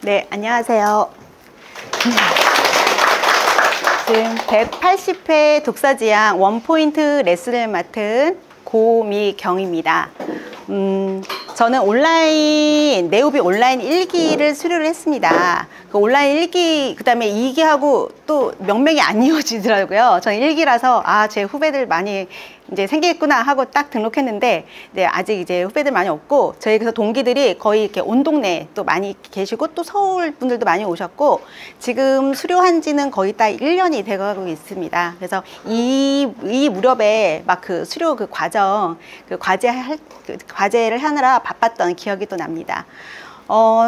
네, 안녕하세요. 지금 180회 독서지향 원포인트 레슨을 맡은 고미경입니다. 저는 네오비 온라인 1기를 수료를 했습니다. 그 온라인 1기, 그 다음에 2기하고 또 명맥이 안 이어지더라고요. 저는 1기라서, 제 후배들 많이 이제 생기겠구나 하고 딱 등록했는데, 네, 아직 이제 후배들 많이 없고, 저희 그래서 동기들이 거의 이렇게 온 동네에 또 많이 계시고, 또 서울 분들도 많이 오셨고, 지금 수료한 지는 거의 딱 1년이 돼가고 있습니다. 그래서 이 무렵에 막 그 수료 그 과정, 과제를 하느라 바빴던 기억이 또 납니다.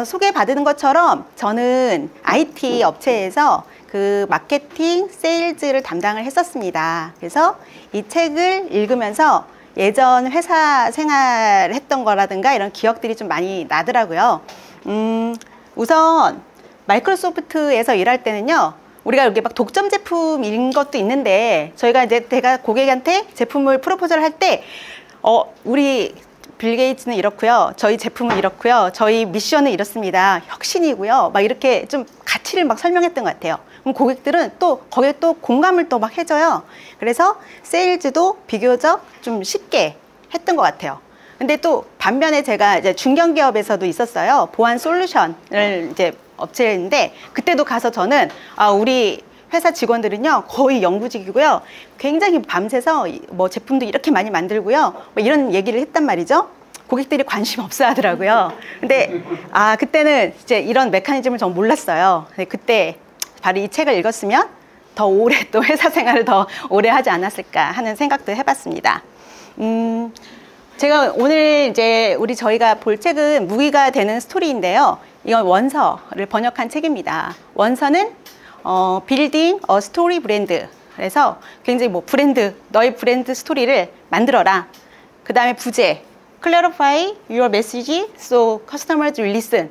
소개받은 것처럼 저는 IT 업체에서 그 마케팅, 세일즈를 담당을 했었습니다. 그래서 이 책을 읽으면서 예전 회사 생활 했던 거라든가 이런 기억들이 좀 많이 나더라고요. 우선 마이크로소프트에서 일할 때는요, 우리가 이렇게 막 독점 제품인 것도 있는데, 제가 고객한테 제품을 프로포즈를 할 때, 우리 빌 게이츠는 이렇고요, 저희 제품은 이렇고요, 저희 미션은 이렇습니다, 혁신이고요, 막 이렇게 좀 가치를 막 설명했던 것 같아요. 그럼 고객들은 또 거기에 또 공감을 또 막 해줘요. 그래서 세일즈도 비교적 좀 쉽게 했던 것 같아요. 근데 또 반면에 제가 이제 중견기업에서도 있었어요. 보안 솔루션을 이제 업체인데, 그때도 가서 저는 우리 회사 직원들은요 거의 영구직이고요, 굉장히 밤새서 뭐 제품도 이렇게 많이 만들고요, 뭐 이런 얘기를 했단 말이죠. 고객들이 관심 없어 하더라고요. 근데 그때는 이제 이런 메커니즘을 전 몰랐어요. 근데 그때 바로 이 책을 읽었으면 더 오래 또 회사 생활을 더 오래 하지 않았을까 하는 생각도 해봤습니다. 제가 오늘 이제 저희가 볼 책은 무기가 되는 스토리인데요. 이건 원서를 번역한 책입니다. 원서는 빌딩 어 스토리 브랜드. 그래서 굉장히 너의 브랜드 스토리를 만들어라. 그 다음에 부제, clarify your message so customers will listen.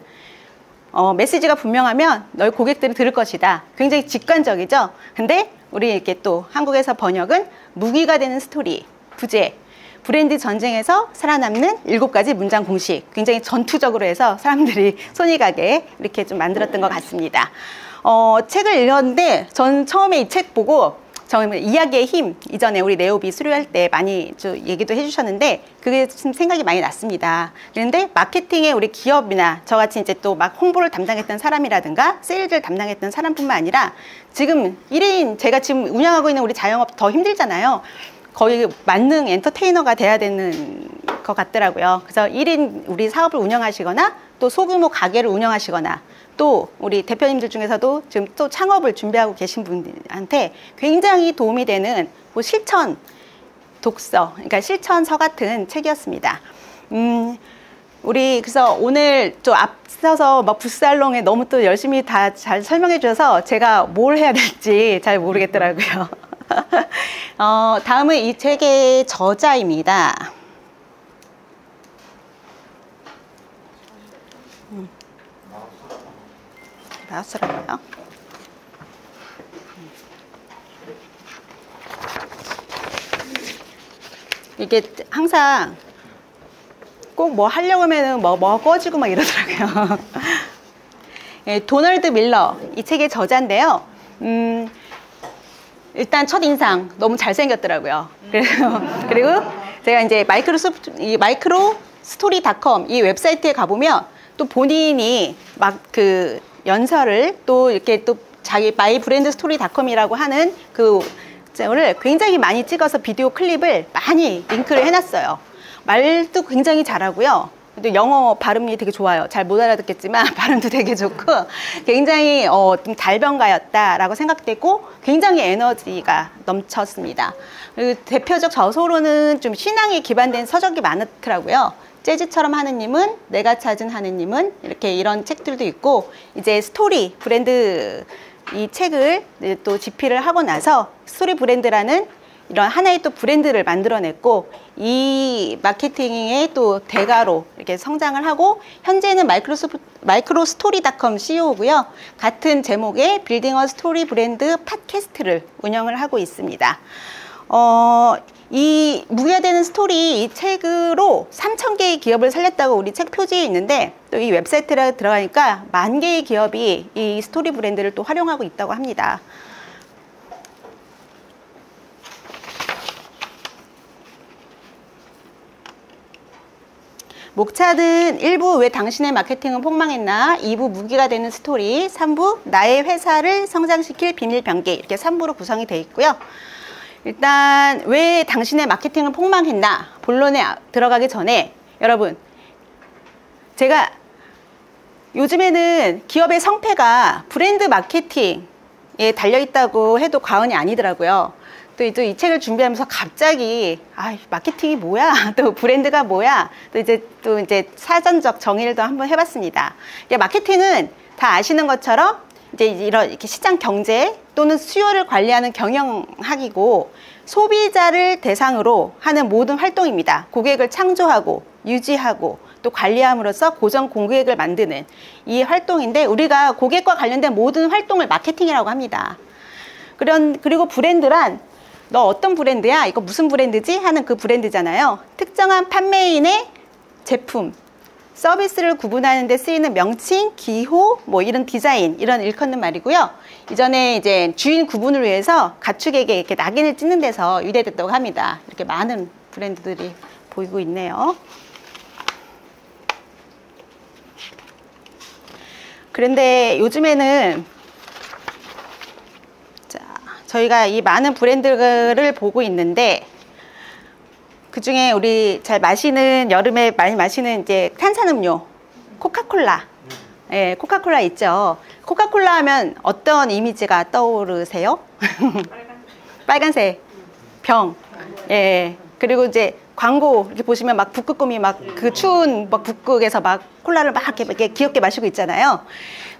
메시지가 분명하면 너희 고객들이 들을 것이다. 굉장히 직관적이죠. 근데 우리 이렇게 또 한국에서 번역은 무기가 되는 스토리, 부제, 브랜드 전쟁에서 살아남는 7가지 문장 공식. 굉장히 전투적으로 해서 사람들이 손이 가게 이렇게 좀 만들었던 것 같습니다. 책을 읽었는데 전 처음에 이 책 보고 이야기의 힘, 이전에 우리 네오비 수료할 때 많이 얘기도 해주셨는데 그게 좀 생각이 많이 났습니다. 그런데 마케팅에 우리 기업이나 저같이 이제 또 막 홍보를 담당했던 사람이라든가 세일즈를 담당했던 사람뿐만 아니라 지금 1인 제가 지금 운영하고 있는 우리 자영업 더 힘들잖아요. 거의 만능 엔터테이너가 돼야 되는 것 같더라고요. 그래서 1인 우리 사업을 운영하시거나 또 소규모 가게를 운영하시거나 또 우리 대표님들 중에서도 지금 또 창업을 준비하고 계신 분들한테 굉장히 도움이 되는 실천 독서, 그러니까 실천서 같은 책이었습니다. 우리 그래서 오늘 좀 앞서서 막 붓살롱에 너무 또 열심히 다 잘 설명해 주셔서 제가 뭘 해야 될지 잘 모르겠더라고요. 다음은 이 책의 저자입니다. 마우스라고요? 이게 항상 꼭 뭐 하려고 하면은 뭐 꺼지고 막 이러더라고요. 예, 도널드 밀러, 이 책의 저자인데요. 일단 첫인상 너무 잘생겼더라고요. 그리고 제가 이제 마이크로스토리닷컴 이 웹사이트에 가보면 또 본인이 막 그 연설을 또 이렇게 또 자기 마이 브랜드 스토리닷컴이라고 하는 그를 굉장히 많이 찍어서 비디오 클립을 많이 링크를 해놨어요. 말도 굉장히 잘하고요. 또 영어 발음이 되게 좋아요. 잘 못 알아듣겠지만 발음도 되게 좋고 굉장히 좀 달변가였다라고 생각되고 굉장히 에너지가 넘쳤습니다. 그리고 대표적 저서로는 좀 신앙에 기반된 서적이 많더라고요. 재즈처럼 하느님은, 내가 찾은 하느님은, 이렇게 이런 책들도 있고, 이제 스토리 브랜드 이 책을 또 집필을 하고 나서 스토리 브랜드라는 이런 하나의 또 브랜드를 만들어냈고, 이 마케팅의 또 대가로 이렇게 성장을 하고, 현재는 마이크로스토리닷컴 CEO고요. 같은 제목의 빌딩 어 스토리 브랜드 팟캐스트를 운영을 하고 있습니다. 이 무게가 되는 스토리 이 책으로 3,000개의 기업을 살렸다고 우리 책 표지에 있는데 또 이 웹사이트에 들어가니까 10,000개의 기업이 이 스토리 브랜드를 또 활용하고 있다고 합니다. 목차는 1부 왜 당신의 마케팅은 폭망했나, 2부 무기가 되는 스토리, 3부 나의 회사를 성장시킬 비밀 변기, 이렇게 3부로 구성이 되어 있고요. 일단 왜 당신의 마케팅은 폭망했나 본론에 들어가기 전에 여러분, 제가 요즘에는 기업의 성패가 브랜드 마케팅에 달려있다고 해도 과언이 아니더라고요. 또 이 책을 준비하면서 갑자기 마케팅이 뭐야, 또 브랜드가 뭐야, 또 이제 사전적 정의를 또 한번 해봤습니다. 마케팅은 다 아시는 것처럼 이제 이렇게 시장 경제 또는 수요를 관리하는 경영학이고 소비자를 대상으로 하는 모든 활동입니다. 고객을 창조하고 유지하고 또 관리함으로써 고정 공급액을 만드는 이 활동인데, 우리가 고객과 관련된 모든 활동을 마케팅이라고 합니다. 그리고 브랜드란 너 어떤 브랜드야? 이거 무슨 브랜드지? 하는 그 브랜드잖아요. 특정한 판매인의 제품, 서비스를 구분하는 데 쓰이는 명칭, 기호, 뭐 이런 디자인, 이런 일컫는 말이고요. 이전에 이제 주인 구분을 위해서 가축에게 이렇게 낙인을 찍는 데서 유래됐다고 합니다. 이렇게 많은 브랜드들이 보이고 있네요. 그런데 요즘에는 저희가 이 많은 브랜드를 보고 있는데, 그 중에 우리 잘 마시는, 여름에 많이 마시는 이제 탄산음료, 코카콜라. 예, 코카콜라 있죠. 코카콜라 하면 어떤 이미지가 떠오르세요? 빨간색 병. 예. 그리고 이제 광고 이렇게 보시면 막 북극곰이 막 그 추운 막 북극에서 막 콜라를 막 이렇게 귀엽게 마시고 있잖아요.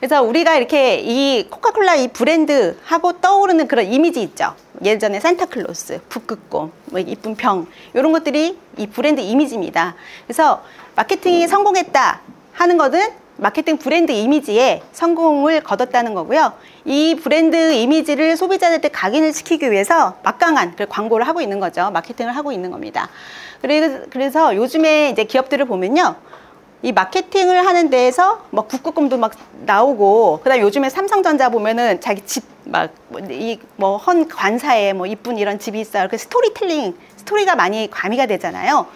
그래서 우리가 이렇게 이 코카콜라 이 브랜드 하고 떠오르는 그런 이미지 있죠. 예전에 산타클로스, 북극곰, 뭐 이쁜 병, 이런 것들이 이 브랜드 이미지입니다. 그래서 마케팅이 성공했다 하는 것은 마케팅 브랜드 이미지에 성공을 거뒀다는 거고요. 이 브랜드 이미지를 소비자들한테 각인을 시키기 위해서 막강한 광고를 하고 있는 거죠. 마케팅을 하고 있는 겁니다. 그래서 요즘에 이제 기업들을 보면요, 이 마케팅을 하는 데에서 막 북극곰도 막 나오고, 그다음에 요즘에 삼성전자 보면은 자기 집 막 이 뭐 헌 관사에 뭐 이쁜 이런 집이 있어요. 그 스토리텔링, 스토리가 많이 가미가 되잖아요.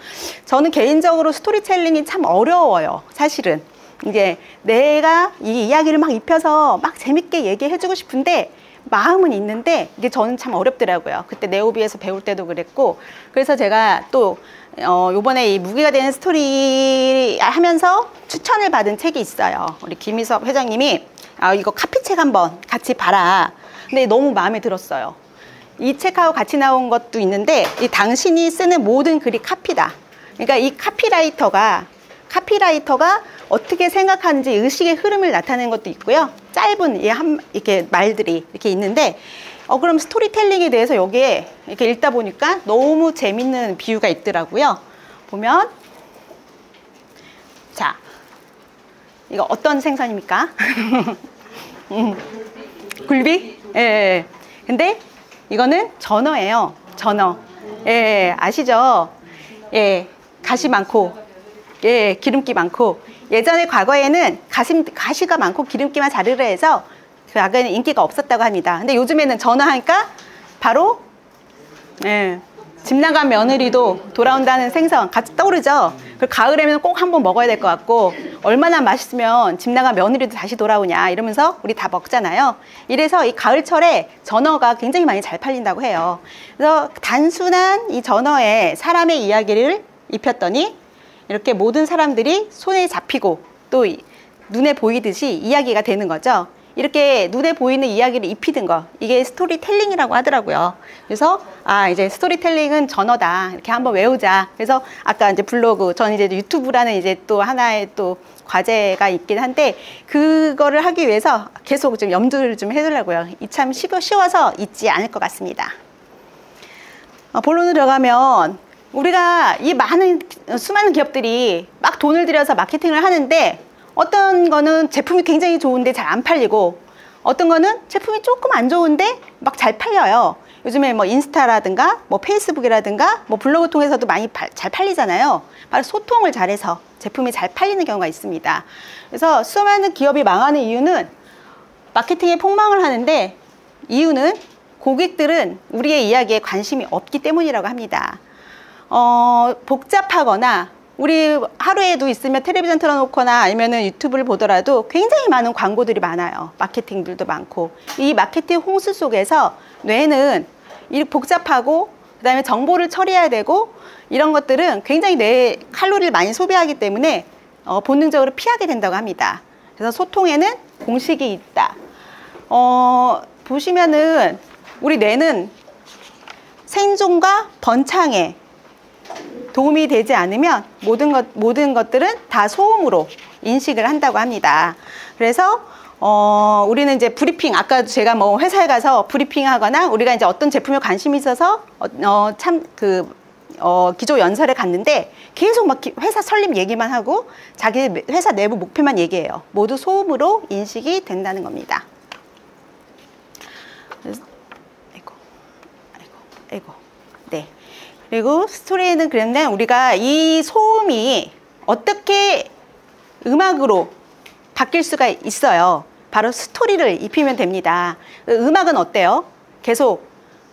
저는 개인적으로 스토리텔링이 참 어려워요, 사실은. 이제 내가 이 이야기를 막 입혀서 막 재밌게 얘기해주고 싶은데 마음은 있는데 이게 저는 참 어렵더라고요. 그때 네오비에서 배울 때도 그랬고, 그래서 제가 또 요번에 이 무기가 되는 스토리 하면서 추천을 받은 책이 있어요. 우리 김희섭 회장님이 이거 카피책 한번 같이 봐라. 근데 너무 마음에 들었어요. 이 책하고 같이 나온 것도 있는데, 이 당신이 쓰는 모든 글이 카피다. 그러니까 이 카피라이터가 어떻게 생각하는지 의식의 흐름을 나타내는 것도 있고요. 짧은 이렇게 말들이 이렇게 있는데, 그럼 스토리텔링에 대해서 여기에 이렇게 읽다 보니까 너무 재밌는 비유가 있더라고요. 보면, 자, 이거 어떤 생선입니까? 굴비? 예. 근데 이거는 전어예요. 전어. 예, 아시죠? 예, 가시 많고, 예, 기름기 많고. 예전에 과거에는 가시가 많고 기름기만 자르려 해서 그 악어에는 인기가 없었다고 합니다. 근데 요즘에는 전화하니까 바로 집 나간 며느리도 돌아온다는 생선 같이 떠오르죠. 그 가을에는 꼭 한번 먹어야 될 것 같고, 얼마나 맛있으면 집 나간 며느리도 다시 돌아오냐 이러면서 우리 다 먹잖아요. 이래서 이 가을철에 전어가 굉장히 많이 잘 팔린다고 해요. 그래서 단순한 이 전어에 사람의 이야기를 입혔더니 이렇게 모든 사람들이 손에 잡히고 또 눈에 보이듯이 이야기가 되는 거죠. 이렇게 눈에 보이는 이야기를 입히는 거, 이게 스토리텔링이라고 하더라고요. 그래서 이제 스토리텔링은 전어다, 이렇게 한번 외우자. 그래서 아까 이제 블로그, 전 이제 유튜브라는 이제 또 하나의 또 과제가 있긴 한데, 그거를 하기 위해서 계속 좀 염두를 좀 해두려고요. 이 참 쉬워서 잊지 않을 것 같습니다. 본론으로 들어가면, 우리가 이 수많은 기업들이 막 돈을 들여서 마케팅을 하는데, 어떤 거는 제품이 굉장히 좋은데 잘 안 팔리고, 어떤 거는 제품이 조금 안 좋은데 막 잘 팔려요. 요즘에 뭐 인스타라든가 뭐 페이스북이라든가 뭐 블로그 통해서도 많이 잘 팔리잖아요. 바로 소통을 잘해서 제품이 잘 팔리는 경우가 있습니다. 그래서 수많은 기업이 망하는 이유는 마케팅에 폭망을 하는데, 이유는 고객들은 우리의 이야기에 관심이 없기 때문이라고 합니다. 복잡하거나, 우리 하루에도 있으면 텔레비전 틀어놓거나 아니면은 유튜브를 보더라도 굉장히 많은 광고들이 많아요. 마케팅들도 많고. 이 마케팅 홍수 속에서 뇌는 이 복잡하고, 그 다음에 정보를 처리해야 되고, 이런 것들은 굉장히 뇌 칼로리를 많이 소비하기 때문에 본능적으로 피하게 된다고 합니다. 그래서 소통에는 공식이 있다. 보시면은 우리 뇌는 생존과 번창에 도움이 되지 않으면 모든 것들은 다 소음으로 인식을 한다고 합니다. 그래서 우리는 이제 브리핑, 아까 제가 뭐 회사에 가서 브리핑 하거나, 우리가 이제 어떤 제품에 관심이 있어서 기조 연설에 갔는데 계속 막 회사 설립 얘기만 하고 자기 회사 내부 목표만 얘기해요. 모두 소음으로 인식이 된다는 겁니다. 아이고. 네. 그리고 스토리는 그런데 우리가 이 소음이 어떻게 음악으로 바뀔 수가 있어요. 바로 스토리를 입히면 됩니다. 음악은 어때요? 계속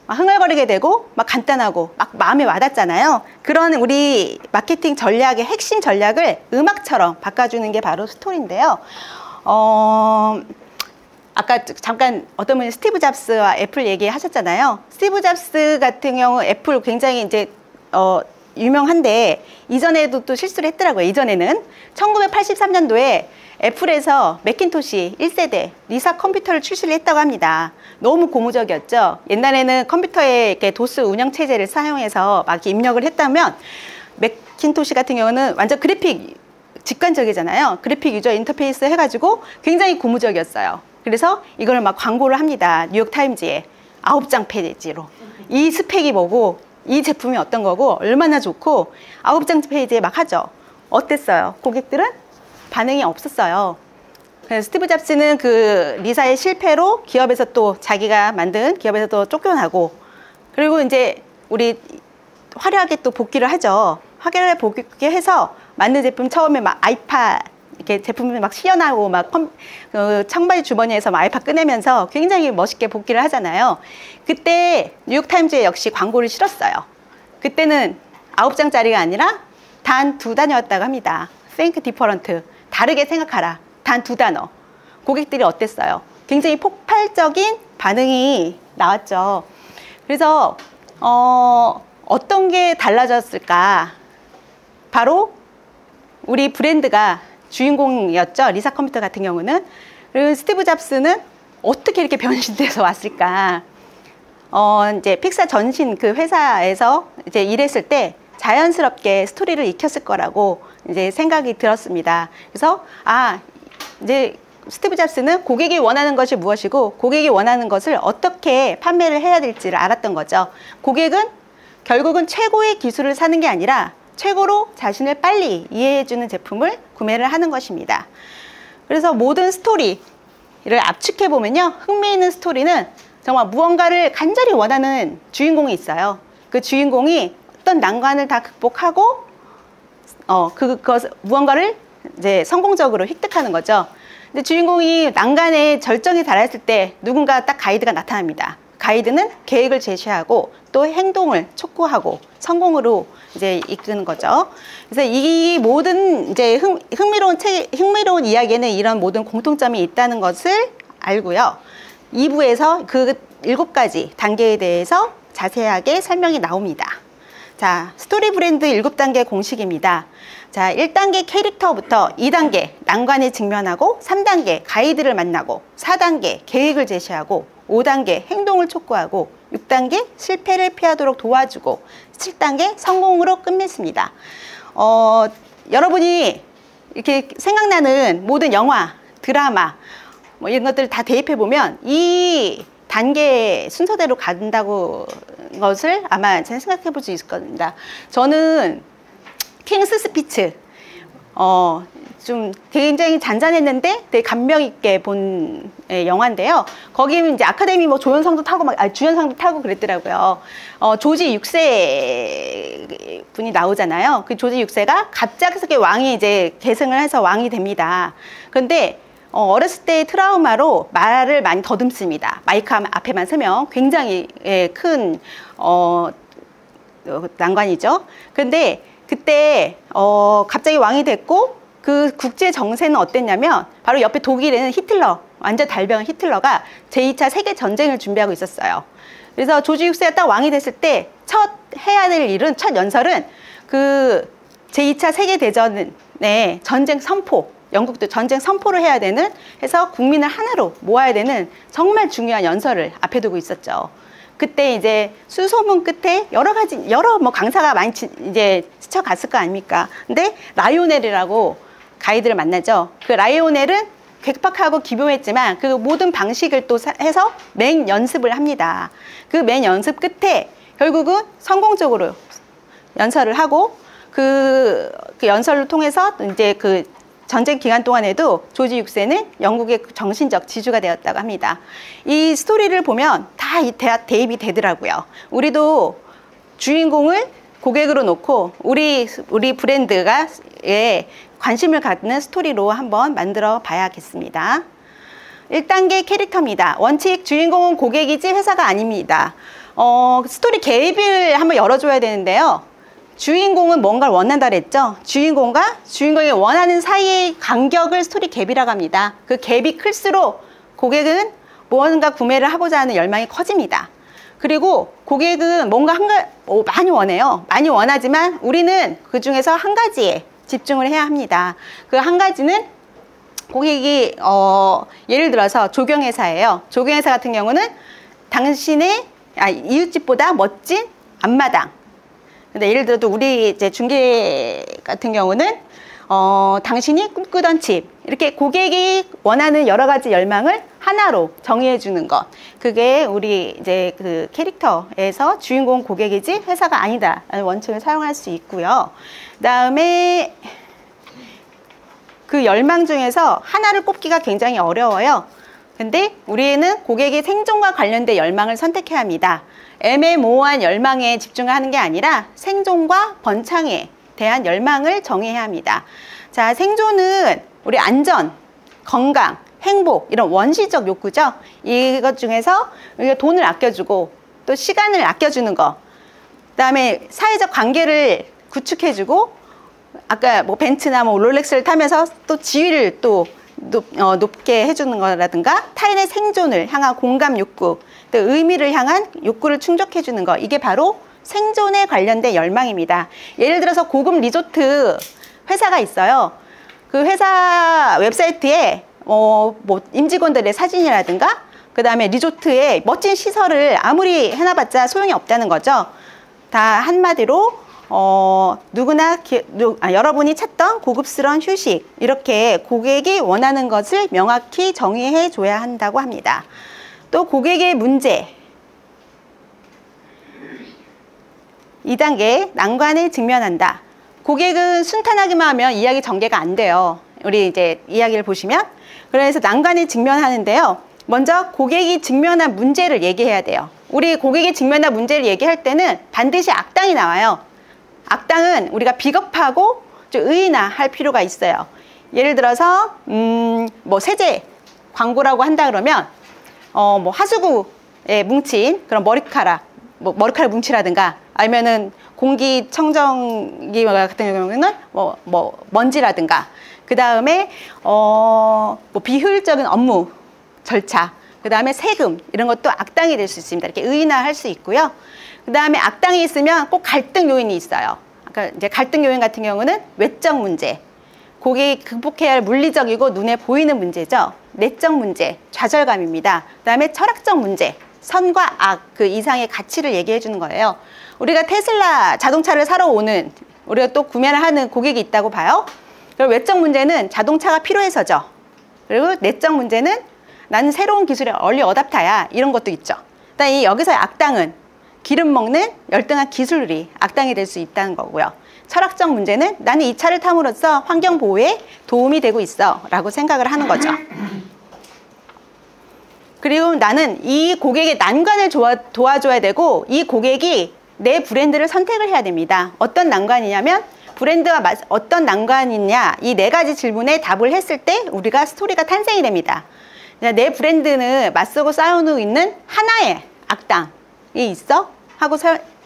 막 흥얼거리게 되고 막 간단하고 막 마음에 와닿잖아요. 그런 우리 마케팅 전략의 핵심 전략을 음악처럼 바꿔주는 게 바로 스토리인데요. 아까 잠깐 어떤 분이 스티브 잡스와 애플 얘기하셨잖아요. 스티브 잡스 같은 경우 애플 굉장히 이제 유명한데, 이전에도 또 실수를 했더라고요. 이전에는 1983년도에 애플에서 매킨토시 1세대 리사 컴퓨터를 출시를 했다고 합니다. 너무 고무적이었죠. 옛날에는 컴퓨터에 이렇게 도스 운영체제를 사용해서 막 입력을 했다면, 매킨토시 같은 경우는 완전 그래픽 직관적이잖아요. 그래픽 유저 인터페이스 해가지고 굉장히 고무적이었어요. 그래서 이걸 막 광고를 합니다. 뉴욕타임즈에 9장 페이지로. 이 스펙이 뭐고, 이 제품이 어떤 거고, 얼마나 좋고 9장 페이지에 막 하죠. 어땠어요? 고객들은 반응이 없었어요. 그래서 스티브 잡스는 그 리사의 실패로 기업에서 또 자기가 만든 기업에서 또 쫓겨나고, 그리고 이제 우리 화려하게 또 복귀를 하죠. 화려하게 복귀해서 만든 제품, 처음에 막 아이팟 이렇게 제품이 막 시연하고 막 청바지 주머니에서 막 아이팟 꺼내면서 굉장히 멋있게 복귀를 하잖아요. 그때 뉴욕타임즈에 역시 광고를 실었어요. 그때는 9장짜리가 아니라 단 2단어였다고 합니다. Think different. 다르게 생각하라. 단 2단어. 고객들이 어땠어요? 굉장히 폭발적인 반응이 나왔죠. 그래서 어떤 게 달라졌을까? 바로 우리 브랜드가 주인공이었죠. 리사 컴퓨터 같은 경우는. 그리고 스티브 잡스는 어떻게 이렇게 변신돼서 왔을까? 이제 픽사 전신 그 회사에서 이제 일했을 때 자연스럽게 스토리를 익혔을 거라고 이제 생각이 들었습니다. 그래서 이제 스티브 잡스는 고객이 원하는 것이 무엇이고 고객이 원하는 것을 어떻게 판매를 해야 될지를 알았던 거죠. 고객은 결국은 최고의 기술을 사는 게 아니라 최고로 자신을 빨리 이해해주는 제품을 구매를 하는 것입니다. 그래서 모든 스토리를 압축해 보면요, 흥미있는 스토리는 정말 무언가를 간절히 원하는 주인공이 있어요. 그 주인공이 어떤 난관을 다 극복하고 무언가를 이제 성공적으로 획득하는 거죠. 근데 주인공이 난간에 절정에 달했을 때 누군가 딱 가이드가 나타납니다. 가이드는 계획을 제시하고 또 행동을 촉구하고 성공으로 이제 이끄는 거죠. 그래서 이 모든 이제 흥미로운 이야기에는 이런 모든 공통점이 있다는 것을 알고요. 2부에서 그 7가지 단계에 대해서 자세하게 설명이 나옵니다. 자, 스토리 브랜드 7단계 공식입니다. 자, 1단계 캐릭터부터 2단계 난관에 직면하고, 3단계 가이드를 만나고, 4단계 계획을 제시하고, 5단계 행동을 촉구하고, 6단계 실패를 피하도록 도와주고, 7단계 성공으로 끝맺습니다. 여러분이 이렇게 생각나는 모든 영화, 드라마 뭐 이런 것들을 다 대입해 보면 이 단계 순서대로 간다고 것을 아마 잘 생각해 볼 수 있을 겁니다. 저는 킹스 스피치 좀 굉장히 잔잔했는데 되게 감명 있게 본 영화인데요. 거기 이제 아카데미 뭐 조연상도 타고 주연상도 타고 그랬더라고요. 조지 6세 분이 나오잖아요. 그 조지 6세가 갑작스럽게 왕이 이제 계승을 해서 왕이 됩니다. 그런데 어렸을 때의 트라우마로 말을 많이 더듬습니다. 마이크 앞에만 서면 굉장히 큰 난관이죠. 그런데 그때 갑자기 왕이 됐고 그 국제 정세는 어땠냐면 바로 옆에 독일에는 히틀러, 완전 달병 히틀러가 제2차 세계 전쟁을 준비하고 있었어요. 그래서 조지 6세가 딱 왕이 됐을 때 첫 해야 될 일은, 첫 연설은 그 제2차 세계 대전의 전쟁 선포, 영국도 전쟁 선포를 해야 되는, 해서 국민을 하나로 모아야 되는 정말 중요한 연설을 앞에 두고 있었죠. 그때 이제 수소문 끝에 여러 뭐 강사가 많이 이제 스쳐갔을 거 아닙니까? 근데 라이오넬이라고 가이드를 만나죠. 그 라이오넬은 괴팍하고 기묘했지만 그 모든 방식을 또 해서 맹 연습을 합니다. 그 맹 연습 끝에 결국은 성공적으로 연설을 하고 그 연설을 통해서 이제 그 전쟁 기간 동안에도 조지 6세는 영국의 정신적 지주가 되었다고 합니다. 이 스토리를 보면 다 대입이 되더라고요. 우리도 주인공을 고객으로 놓고 우리 브랜드가 관심을 갖는 스토리로 한번 만들어 봐야겠습니다. 1단계 캐릭터입니다. 원칙, 주인공은 고객이지 회사가 아닙니다. 스토리 개입을 한번 열어줘야 되는데요. 주인공은 뭔가를 원한다 그랬죠. 주인공과 주인공이 원하는 사이의 간격을 스토리 갭이라고 합니다. 그 갭이 클수록 고객은 무언가 구매를 하고자 하는 열망이 커집니다. 그리고 고객은 뭔가 많이 원해요. 많이 원하지만 우리는 그 중에서 한 가지에 집중을 해야 합니다. 그 한 가지는 고객이 예를 들어서 조경회사예요. 조경회사 같은 경우는 당신의 이웃집보다 멋진 앞마당. 근데 예를 들어도 우리 이제 중개 같은 경우는 당신이 꿈꾸던 집, 이렇게 고객이 원하는 여러 가지 열망을 하나로 정의해 주는 것, 그게 우리 이제 그 캐릭터에서 주인공 고객이지 회사가 아니다라는 원칙을 사용할 수 있고요. 그다음에 그 열망 중에서 하나를 꼽기가 굉장히 어려워요. 근데 우리는 고객의 생존과 관련된 열망을 선택해야 합니다. 애매모호한 열망에 집중하는 게 아니라 생존과 번창에 대한 열망을 정해야 합니다. 자, 생존은 우리 안전, 건강, 행복, 이런 원시적 욕구죠. 이것 중에서 우리가 돈을 아껴주고 또 시간을 아껴주는 거, 그다음에 사회적 관계를 구축해주고, 아까 뭐 벤츠나 뭐 롤렉스를 타면서 또 지위를 또 높게 해주는 거라든가, 타인의 생존을 향한 공감 욕구, 또 의미를 향한 욕구를 충족해주는 거, 이게 바로 생존에 관련된 열망입니다. 예를 들어서 고급 리조트 회사가 있어요. 그 회사 웹사이트에 뭐 임직원들의 사진이라든가, 그 다음에 리조트에 멋진 시설을 아무리 해놔봤자 소용이 없다는 거죠. 다 한마디로 누구나 여러분이 찾던 고급스러운 휴식, 이렇게 고객이 원하는 것을 명확히 정의해 줘야 한다고 합니다. 또 고객의 문제, 2단계 난관에 직면한다. 고객은 순탄하기만 하면 이야기 전개가 안 돼요. 우리 이제 이야기를 보시면, 그래서 난관에 직면하는데요. 먼저 고객이 직면한 문제를 얘기해야 돼요. 우리 고객이 직면한 문제를 얘기할 때는 반드시 악당이 나와요. 악당은 우리가 비겁하고 좀 의인화할 필요가 있어요. 예를 들어서 뭐 세제 광고라고 한다 그러면 뭐 하수구에 뭉친 그런 머리카락 뭉치라든가, 아니면은 공기청정기 같은 경우는 뭐 먼지라든가, 그 다음에 뭐 비효율적인 업무 절차, 그 다음에 세금, 이런 것도 악당이 될 수 있습니다. 이렇게 의인화할 수 있고요. 그 다음에 악당이 있으면 꼭 갈등 요인이 있어요. 아까 이제 갈등 요인 같은 경우는 외적 문제, 고객이 극복해야 할 물리적이고 눈에 보이는 문제죠. 내적 문제, 좌절감입니다. 그 다음에 철학적 문제, 선과 악, 그 이상의 가치를 얘기해 주는 거예요. 우리가 테슬라 자동차를 사러 오는, 우리가 또 구매를 하는 고객이 있다고 봐요. 그리고 외적 문제는 자동차가 필요해서죠. 그리고 내적 문제는 나는 새로운 기술의 얼리 어답터야, 이런 것도 있죠. 그다음에 여기서의 악당은 기름 먹는 열등한 기술이 악당이 될 수 있다는 거고요. 철학적 문제는 나는 이 차를 탐으로써 환경 보호에 도움이 되고 있어 라고 생각을 하는 거죠. 그리고 나는 이 고객의 난관을 도와줘야 되고 이 고객이 내 브랜드를 선택을 해야 됩니다. 어떤 난관이냐면 브랜드와 어떤 난관이냐 이 네 가지 질문에 답을 했을 때 우리가 스토리가 탄생이 됩니다. 내 브랜드는 맞서고 싸우고 있는 하나의 악당이 있어? 하고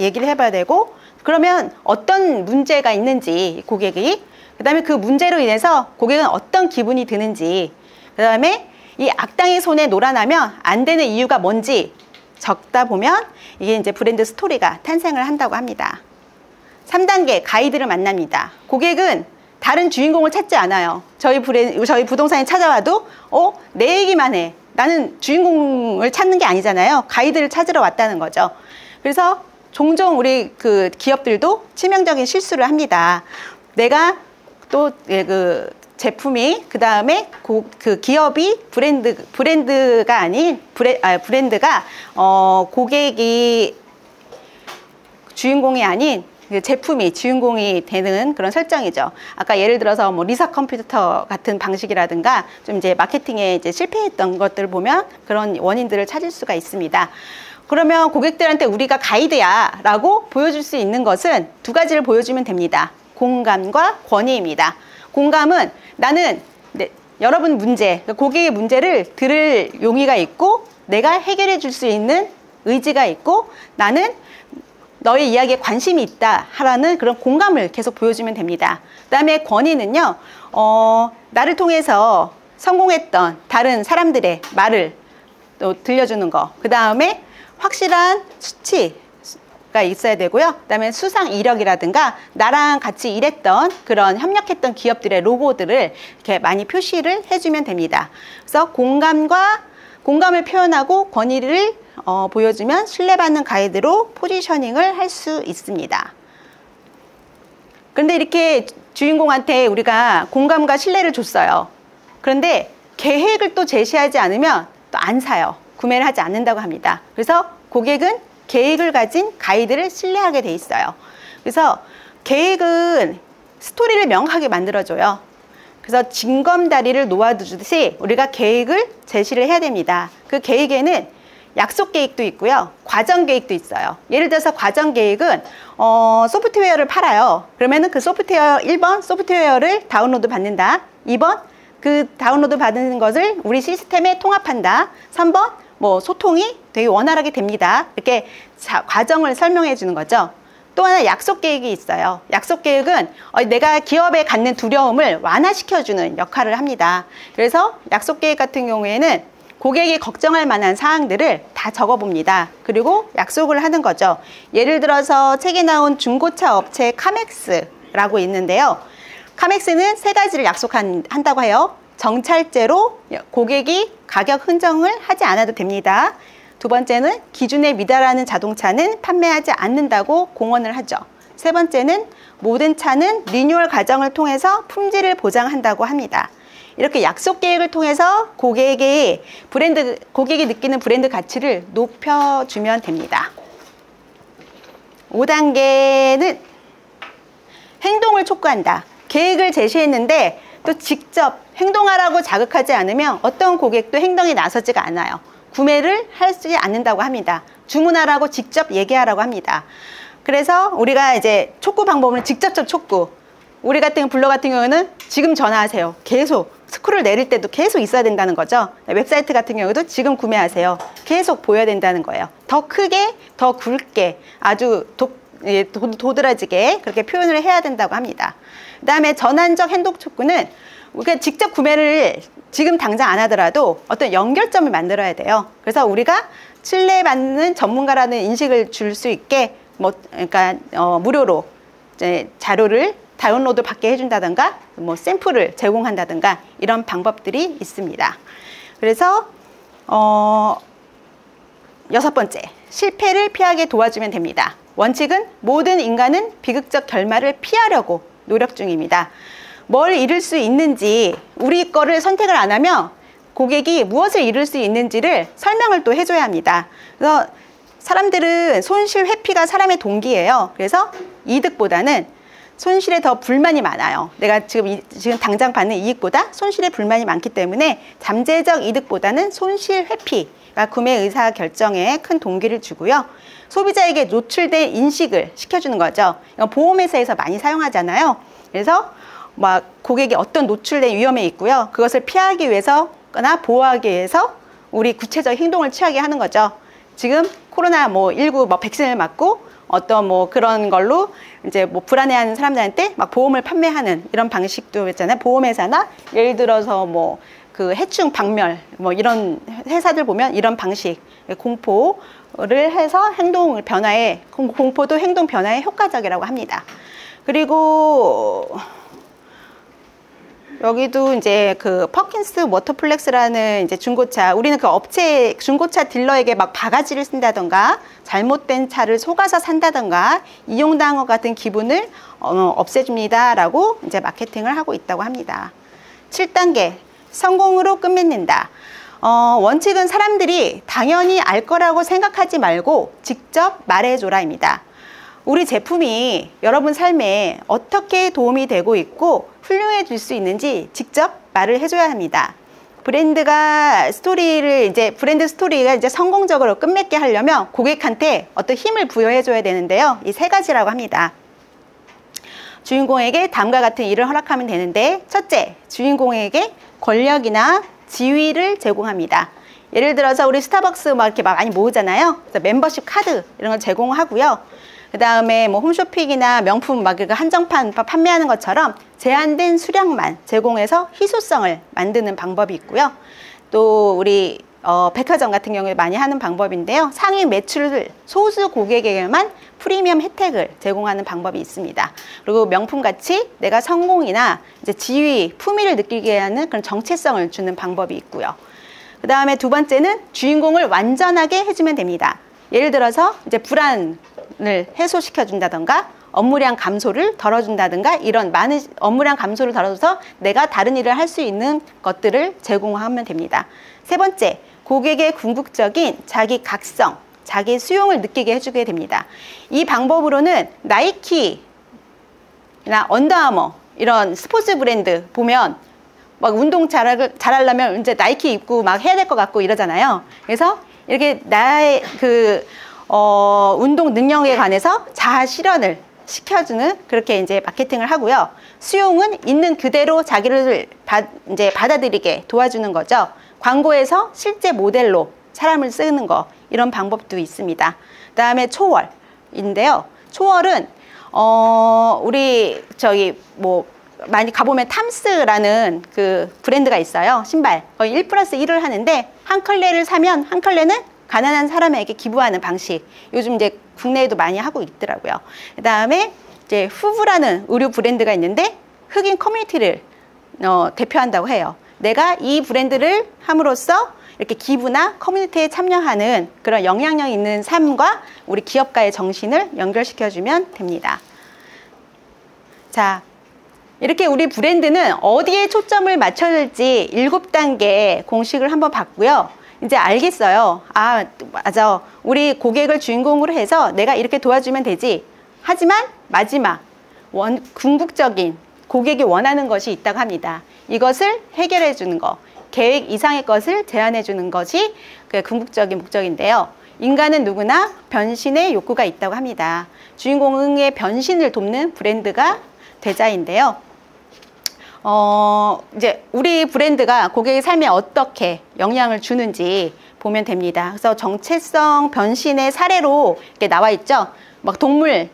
얘기를 해봐야 되고 그러면 어떤 문제가 있는지 고객이 그 다음에 그 문제로 인해서 고객은 어떤 기분이 드는지 그 다음에 이 악당의 손에 놀아나면 안 되는 이유가 뭔지 적다 보면 이게 이제 브랜드 스토리가 탄생을 한다고 합니다. 3단계 가이드를 만납니다. 고객은 다른 주인공을 찾지 않아요. 저희 부동산에 찾아와도 내 얘기만 해. 나는 주인공을 찾는 게 아니잖아요. 가이드를 찾으러 왔다는 거죠. 그래서 종종 우리 그 기업들도 치명적인 실수를 합니다. 내가 또 그 제품이 그 다음에 그 기업이 브랜드가 아닌 브랜드가 고객이 주인공이 아닌 제품이 주인공이 되는 그런 설정이죠. 아까 예를 들어서 뭐 리사 컴퓨터 같은 방식이라든가 좀 이제 마케팅에 이제 실패했던 것들을 보면 그런 원인들을 찾을 수가 있습니다. 그러면 고객들한테 우리가 가이드야 라고 보여줄 수 있는 것은 두 가지를 보여주면 됩니다. 공감과 권위입니다. 공감은 나는 여러분 문제, 고객의 문제를 들을 용의가 있고 내가 해결해 줄 수 있는 의지가 있고 나는 너의 이야기에 관심이 있다 하라는 그런 공감을 계속 보여주면 됩니다. 그 다음에 권위는요, 나를 통해서 성공했던 다른 사람들의 말을 또 들려주는 거. 그 다음에 확실한 수치가 있어야 되고요. 그 다음에 수상 이력이라든가 나랑 같이 일했던 그런 협력했던 기업들의 로고들을 이렇게 많이 표시를 해주면 됩니다. 그래서 공감을 표현하고 권위를 보여주면 신뢰받는 가이드로 포지셔닝을 할 수 있습니다. 그런데 이렇게 주인공한테 우리가 공감과 신뢰를 줬어요. 그런데 계획을 또 제시하지 않으면 또 안 사요. 구매를 하지 않는다고 합니다. 그래서 고객은 계획을 가진 가이드를 신뢰하게 돼 있어요. 그래서 계획은 스토리를 명확하게 만들어줘요. 그래서 징검다리를 놓아두듯이 우리가 계획을 제시를 해야 됩니다. 그 계획에는 약속 계획도 있고요. 과정 계획도 있어요. 예를 들어서 과정 계획은 소프트웨어를 팔아요. 그러면은 그 소프트웨어 1번 소프트웨어를 다운로드 받는다. 2번 그 다운로드 받는 것을 우리 시스템에 통합한다. 3번 뭐 소통이 되게 원활하게 됩니다. 이렇게 과정을 설명해 주는 거죠. 또 하나 약속 계획이 있어요. 약속 계획은 내가 기업에 갖는 두려움을 완화시켜주는 역할을 합니다. 그래서 약속 계획 같은 경우에는 고객이 걱정할 만한 사항들을 다 적어봅니다. 그리고 약속을 하는 거죠. 예를 들어서 책에 나온 중고차 업체 카맥스라고 있는데요. 카맥스는 세 가지를 약속한다고 해요. 정찰제로 고객이 가격 흥정을 하지 않아도 됩니다. 두 번째는 기준에 미달하는 자동차는 판매하지 않는다고 공언을 하죠. 세 번째는 모든 차는 리뉴얼 과정을 통해서 품질을 보장한다고 합니다. 이렇게 약속 계획을 통해서 고객이 느끼는 브랜드 가치를 높여주면 됩니다. 5단계는 행동을 촉구한다. 계획을 제시했는데 또 직접 행동하라고 자극하지 않으면 어떤 고객도 행동에 나서지가 않아요. 구매를 하지 않는다고 합니다. 주문하라고 직접 얘기하라고 합니다. 그래서 우리가 이제 촉구 방법은 직접적 촉구. 우리 같은 블로그 같은 경우는 지금 전화하세요. 계속 스크롤 내릴 때도 계속 있어야 된다는 거죠. 웹사이트 같은 경우도 지금 구매하세요. 계속 보여야 된다는 거예요. 더 크게, 더 굵게, 아주 도드라지게 그렇게 표현을 해야 된다고 합니다. 그 다음에 전환적 행동 촉구는 우리가 직접 구매를 지금 당장 안 하더라도 어떤 연결점을 만들어야 돼요. 그래서 우리가 신뢰받는 전문가라는 인식을 줄 수 있게 그러니까 무료로 이제 자료를 다운로드 받게 해준다든가 뭐 샘플을 제공한다든가 이런 방법들이 있습니다. 그래서 6번째, 실패를 피하게 도와주면 됩니다. 원칙은 모든 인간은 비극적 결말을 피하려고 노력 중입니다. 뭘 잃을 수 있는지 우리 거를 선택을 안 하면 고객이 무엇을 잃을 수 있는지를 설명을 또 해줘야 합니다. 그래서 사람들은 손실 회피가 사람의 동기예요. 그래서 이득보다는 손실에 더 불만이 많아요. 내가 지금 당장 받는 이익보다 손실에 불만이 많기 때문에 잠재적 이득보다는 손실 회피가 구매 의사 결정에 큰 동기를 주고요. 소비자에게 노출된 인식을 시켜주는 거죠. 이건 보험회사에서 많이 사용하잖아요. 그래서 막 고객이 어떤 노출된 위험에 있고요. 그것을 피하기 위해서나 보호하기 위해서 우리 구체적 행동을 취하게 하는 거죠. 지금 코로나 19 백신을 맞고 어떤 그런 걸로 이제 불안해하는 사람들한테 막 보험을 판매하는 이런 방식도 있잖아요. 보험회사나 예를 들어서 그 해충 박멸 이런 회사들 보면 이런 방식 공포를 해서 행동 변화에 공포도 행동 변화에 효과적이라고 합니다. 그리고 여기도 이제 그 퍼킨스 모터플렉스라는 이제 중고차, 우리는 그 업체 중고차 딜러에게 막 바가지를 쓴다던가 잘못된 차를 속아서 산다던가 이용당한 것 같은 기분을 없애줍니다라고 이제 마케팅을 하고 있다고 합니다. 7단계 성공으로 끝맺는다. 원칙은 사람들이 당연히 알 거라고 생각하지 말고 직접 말해줘라입니다. 우리 제품이 여러분 삶에 어떻게 도움이 되고 있고 훌륭해질 수 있는지 직접 말을 해줘야 합니다. 브랜드 스토리가 이제 성공적으로 끝맺게 하려면 고객한테 어떤 힘을 부여해줘야 되는데요. 이 3가지라고 합니다. 주인공에게 다음과 같은 일을 허락하면 되는데, 첫째, 주인공에게 권력이나 지위를 제공합니다. 예를 들어서 우리 스타벅스 이렇게 많이 모으잖아요. 그래서 멤버십 카드 이런 걸 제공하고요. 그 다음에 홈쇼핑이나 명품 한정판 판매하는 것처럼 제한된 수량만 제공해서 희소성을 만드는 방법이 있고요. 또 우리 백화점 같은 경우에 많이 하는 방법인데요. 상위 매출을 소수 고객에게만 프리미엄 혜택을 제공하는 방법이 있습니다. 그리고 명품같이 내가 성공이나 이제 지위, 품위를 느끼게 하는 그런 정체성을 주는 방법이 있고요. 그 다음에 2번째는 주인공을 완전하게 해주면 됩니다. 예를 들어서 이제 불안을 해소시켜 준다던가 업무량 감소를 덜어준다든가 이런 많은 업무량 감소를 덜어줘서 내가 다른 일을 할 수 있는 것들을 제공하면 됩니다. 3번째, 고객의 궁극적인 자기 각성, 자기 수용을 느끼게 해주게 됩니다. 이 방법으로는 나이키나 언더아머 이런 스포츠 브랜드 보면 막 운동 잘하려면 이제 나이키 입고 막 해야 될 것 같고 이러잖아요. 그래서 이렇게 나의 운동 능력에 관해서 자아 실현을 시켜주는 그렇게 이제 마케팅을 하고요. 수용은 있는 그대로 자기를 이제 받아들이게 도와주는 거죠. 광고에서 실제 모델로 사람을 쓰는 거 이런 방법도 있습니다. 그다음에 초월인데요. 초월은 우리 많이 가보면 탐스라는 그 브랜드가 있어요. 신발 거의 1+1을 하는데 한 컬레를 사면 한 컬레는 가난한 사람에게 기부하는 방식. 요즘 이제 국내에도 많이 하고 있더라고요. 그 다음에 이제 후브라는 의류 브랜드가 있는데 흑인 커뮤니티를 대표한다고 해요. 내가 이 브랜드를 함으로써 이렇게 기부나 커뮤니티에 참여하는 그런 영향력 있는 삶과 우리 기업가의 정신을 연결시켜주면 됩니다. 자, 이렇게 우리 브랜드는 어디에 초점을 맞춰야 될지 7단계 공식을 한번 봤고요. 이제 알겠어요. 아, 맞아. 우리 고객을 주인공으로 해서 내가 이렇게 도와주면 되지. 하지만 마지막 궁극적인 고객이 원하는 것이 있다고 합니다. 이것을 해결해 주는 거, 계획 이상의 것을 제안해 주는 것이 그 궁극적인 목적인데요. 인간은 누구나 변신의 욕구가 있다고 합니다. 주인공의 변신을 돕는 브랜드가 되자인데요. 이제 우리 브랜드가 고객의 삶에 어떻게 영향을 주는지 보면 됩니다. 그래서 정체성 변신의 사례로 이렇게 나와 있죠. 막 동물,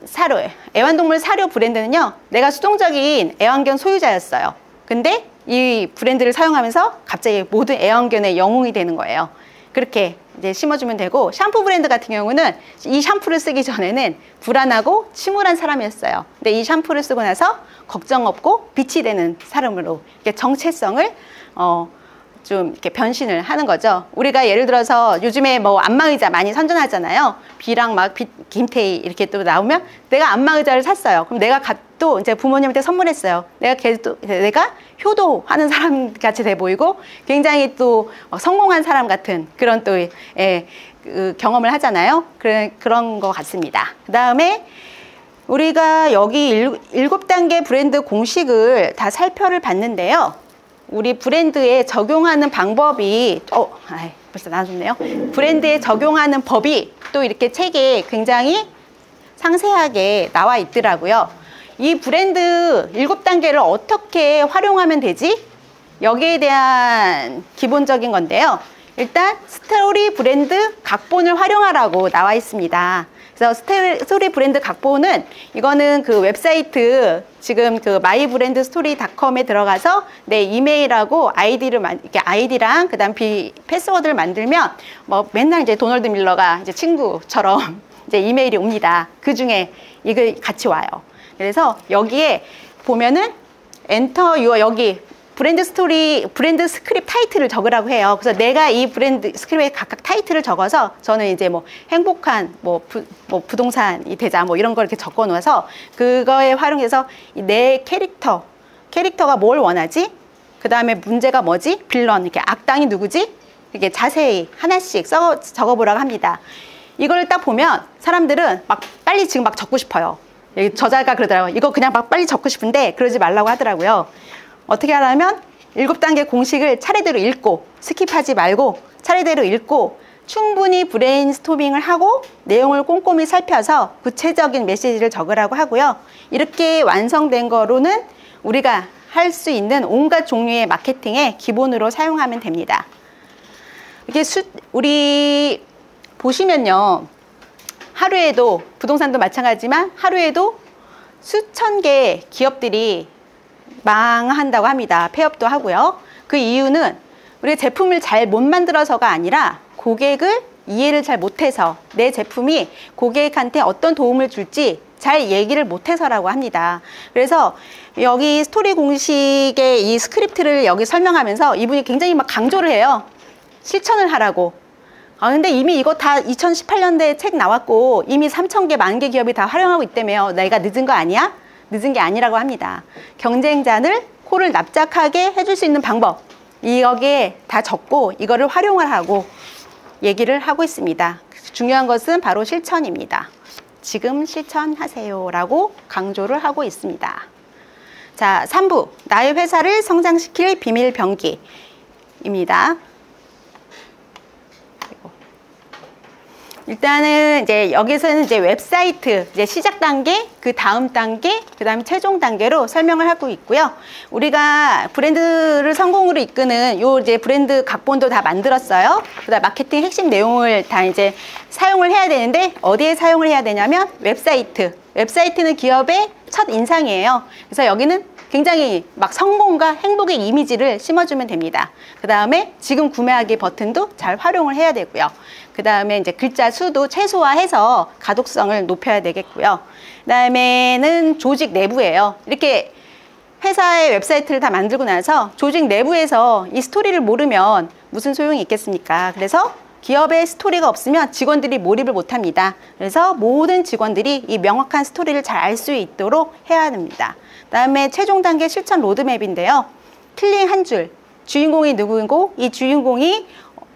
사료, 애완동물 사료 브랜드는요, 내가 수동적인 애완견 소유자였어요. 근데 이 브랜드를 사용하면서 갑자기 모든 애완견의 영웅이 되는 거예요. 그렇게 이제 심어주면 되고, 샴푸 브랜드 같은 경우는 이 샴푸를 쓰기 전에는 불안하고 침울한 사람이었어요. 근데 이 샴푸를 쓰고 나서 걱정 없고 빛이 되는 사람으로 이렇게 정체성을 좀 이렇게 변신을 하는 거죠. 우리가 예를 들어서 요즘에 안마의자 많이 선전하잖아요. B랑 김태희 이렇게 또 나오면 내가 안마의자를 샀어요. 그럼 내가 또 이제 부모님한테 선물했어요. 내가 효도하는 사람 같이 돼 보이고 굉장히 또 성공한 사람 같은 그런 또 그 경험을 하잖아요. 그런 것 같습니다. 그 다음에 우리가 여기 7단계 브랜드 공식을 다 살펴를 봤는데요. 우리 브랜드에 적용하는 방법이 벌써 나눠줬네요. 브랜드에 적용하는 법이 또 이렇게 책에 굉장히 상세하게 나와 있더라고요. 이 브랜드 7단계를 어떻게 활용하면 되지? 여기에 대한 기본적인 건데요. 일단 스토리 브랜드 각본을 활용하라고 나와 있습니다. 그래서 스토리 브랜드 각본은 이거는 그 웹사이트 지금 그 마이브랜드스토리닷컴에 들어가서 내 이메일하고 이렇게 아이디랑 그다음 패스워드를 만들면 뭐 맨날 이제 도널드 밀러가 이제 친구처럼 이제 이메일이 옵니다. 그 중에 이거 같이 와요. 그래서 여기에 보면은 엔터 유어 여기 브랜드 스크립트 타이틀을 적으라고 해요. 그래서 내가 이 브랜드 스크립트에 각각 타이틀을 적어서 저는 이제 뭐 행복한 부동산이 되자 뭐 이런 걸 이렇게 적어 놓아서 그거에 활용해서 내 캐릭터가 뭘 원하지? 그 다음에 문제가 뭐지? 빌런, 이렇게 악당이 누구지? 이렇게 자세히 하나씩 적어 보라고 합니다. 이걸 딱 보면 사람들은 막 빨리 지금 막 적고 싶어요. 여기 저자가 그러더라고요. 이거 그냥 막 빨리 적고 싶은데 그러지 말라고 하더라고요. 어떻게 하냐면 7단계 공식을 차례대로 읽고 스킵하지 말고 차례대로 읽고 충분히 브레인스토밍을 하고 내용을 꼼꼼히 살펴서 구체적인 메시지를 적으라고 하고요. 이렇게 완성된 거로는 우리가 할 수 있는 온갖 종류의 마케팅에 기본으로 사용하면 됩니다. 이게 우리 보시면요. 하루에도 부동산도 마찬가지지만 하루에도 수천 개의 기업들이 망한다고 합니다. 폐업도 하고요. 그 이유는 우리가 제품을 잘 못 만들어서가 아니라 고객을 이해를 잘 못해서 내 제품이 고객한테 어떤 도움을 줄지 잘 얘기를 못해서라고 합니다. 그래서 여기 스토리 공식의 이 스크립트를 여기 설명하면서 이분이 굉장히 막 강조를 해요. 실천을 하라고. 근데 이미 이거 다 2018년도에 책 나왔고 이미 3,000개, 10,000개 기업이 다 활용하고 있다며 내가 늦은 거 아니야? 늦은 게 아니라고 합니다. 경쟁자를 코를 납작하게 해줄 수 있는 방법 여기에 다 적고 이거를 활용을 하고 얘기를 하고 있습니다. 중요한 것은 바로 실천입니다. 지금 실천하세요 라고 강조를 하고 있습니다. 자, 3부 나의 회사를 성장시킬 비밀 병기입니다. 일단은 이제 여기서는 이제 웹사이트 이제 시작 단계, 그 다음 단계, 그 다음에 최종 단계로 설명을 하고 있고요. 우리가 브랜드를 성공으로 이끄는 요 이제 브랜드 각본도 다 만들었어요. 그다음 마케팅 핵심 내용을 다 이제 사용을 해야 되는데 어디에 사용을 해야 되냐면 웹사이트. 웹사이트는 기업의 첫 인상이에요. 그래서 여기는 굉장히 막 성공과 행복의 이미지를 심어주면 됩니다. 그 다음에 지금 구매하기 버튼도 잘 활용을 해야 되고요. 그 다음에 이제 글자 수도 최소화해서 가독성을 높여야 되겠고요. 그 다음에는 조직 내부예요. 이렇게 회사의 웹사이트를 다 만들고 나서 조직 내부에서 이 스토리를 모르면 무슨 소용이 있겠습니까? 그래서 기업의 스토리가 없으면 직원들이 몰입을 못합니다. 그래서 모든 직원들이 이 명확한 스토리를 잘 알 수 있도록 해야 됩니다. 그 다음에 최종 단계 실천 로드맵인데요. 킬링 한 줄, 주인공이 누구고 이 주인공이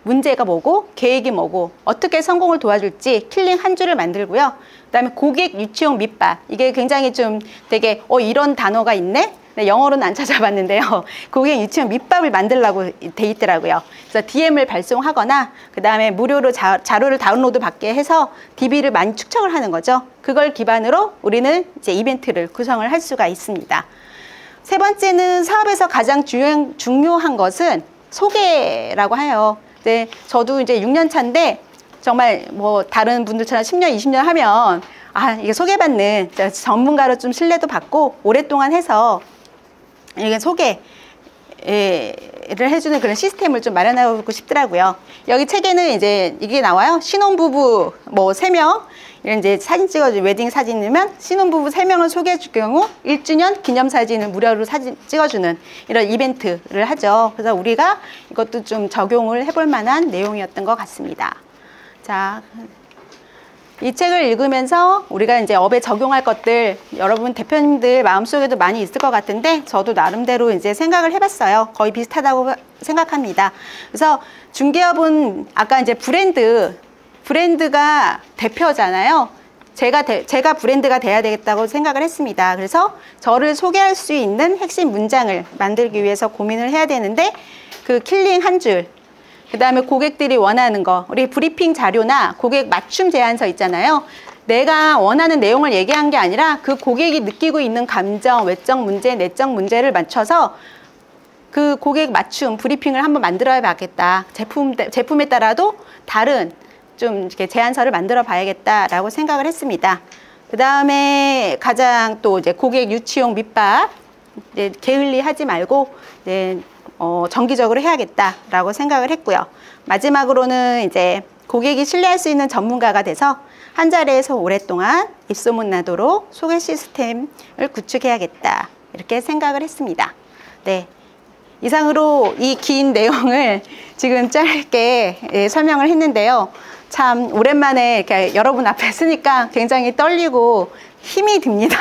문제가 뭐고 계획이 뭐고 어떻게 성공을 도와줄지 킬링 한 줄을 만들고요. 그 다음에 고객 유치용 밑밥, 이게 굉장히 좀 되게 이런 단어가 있네? 네, 영어로는 안 찾아봤는데요. 고객 유치원 밑밥을 만들라고 돼 있더라고요. 그래서 DM을 발송하거나 그 다음에 무료로 자료를 다운로드 받게 해서 DB를 많이 축적을 하는 거죠. 그걸 기반으로 우리는 이제 이벤트를 구성을 할 수가 있습니다. 세 번째는 사업에서 가장 중요한 것은 소개라고 해요. 네, 저도 이제 6년 차인데 정말 뭐 다른 분들처럼 10년, 20년 하면 이게 소개받는 전문가로 좀 신뢰도 받고 오랫동안 해서 이게 소개를 해주는 그런 시스템을 좀 마련하고 싶더라고요. 여기 책에는 이제 이게 나와요. 신혼부부 뭐 3명 이런 이제 사진 찍어주는 웨딩 사진이면 신혼부부 3명을 소개해 줄 경우 1주년 기념사진을 무료로 사진 찍어주는 이런 이벤트를 하죠. 그래서 우리가 이것도 좀 적용을 해볼 만한 내용이었던 것 같습니다. 자, 이 책을 읽으면서 우리가 이제 업에 적용할 것들 여러분 대표님들 마음속에도 많이 있을 것 같은데 저도 나름대로 이제 생각을 해봤어요. 거의 비슷하다고 생각합니다. 그래서 중개업은 아까 이제 브랜드가 대표잖아요. 제가 브랜드가 돼야 되겠다고 생각을 했습니다. 그래서 저를 소개할 수 있는 핵심 문장을 만들기 위해서 고민을 해야 되는데, 그 킬링 한 줄, 그 다음에 고객들이 원하는 거, 우리 브리핑 자료나 고객 맞춤 제안서 있잖아요. 내가 원하는 내용을 얘기한 게 아니라 그 고객이 느끼고 있는 감정, 외적 문제, 내적 문제를 맞춰서 그 고객 맞춤 브리핑을 한번 만들어 봐야겠다. 제품에 따라도 다른 좀 이렇게 제안서를 만들어 봐야겠다라고 생각을 했습니다. 그 다음에 가장 또 이제 고객 유치용 밑밥, 이제 게을리 하지 말고 이제 정기적으로 해야겠다라고 생각을 했고요. 마지막으로는 이제 고객이 신뢰할 수 있는 전문가가 돼서 한 자리에서 오랫동안 입소문 나도록 소개 시스템을 구축해야겠다, 이렇게 생각을 했습니다. 네, 이상으로 이 긴 내용을 지금 짧게 설명을 했는데요. 참 오랜만에 이렇게 여러분 앞에 쓰니까 굉장히 떨리고 힘이 듭니다.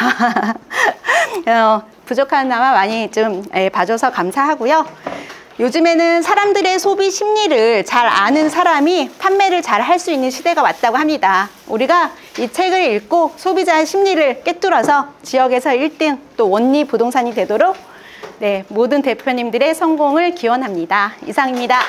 부족하나마 많이 좀 봐줘서 감사하고요. 요즘에는 사람들의 소비 심리를 잘 아는 사람이 판매를 잘 할 수 있는 시대가 왔다고 합니다. 우리가 이 책을 읽고 소비자의 심리를 꿰뚫어서 지역에서 1등, 또 원리 부동산이 되도록 모든 대표님들의 성공을 기원합니다. 이상입니다.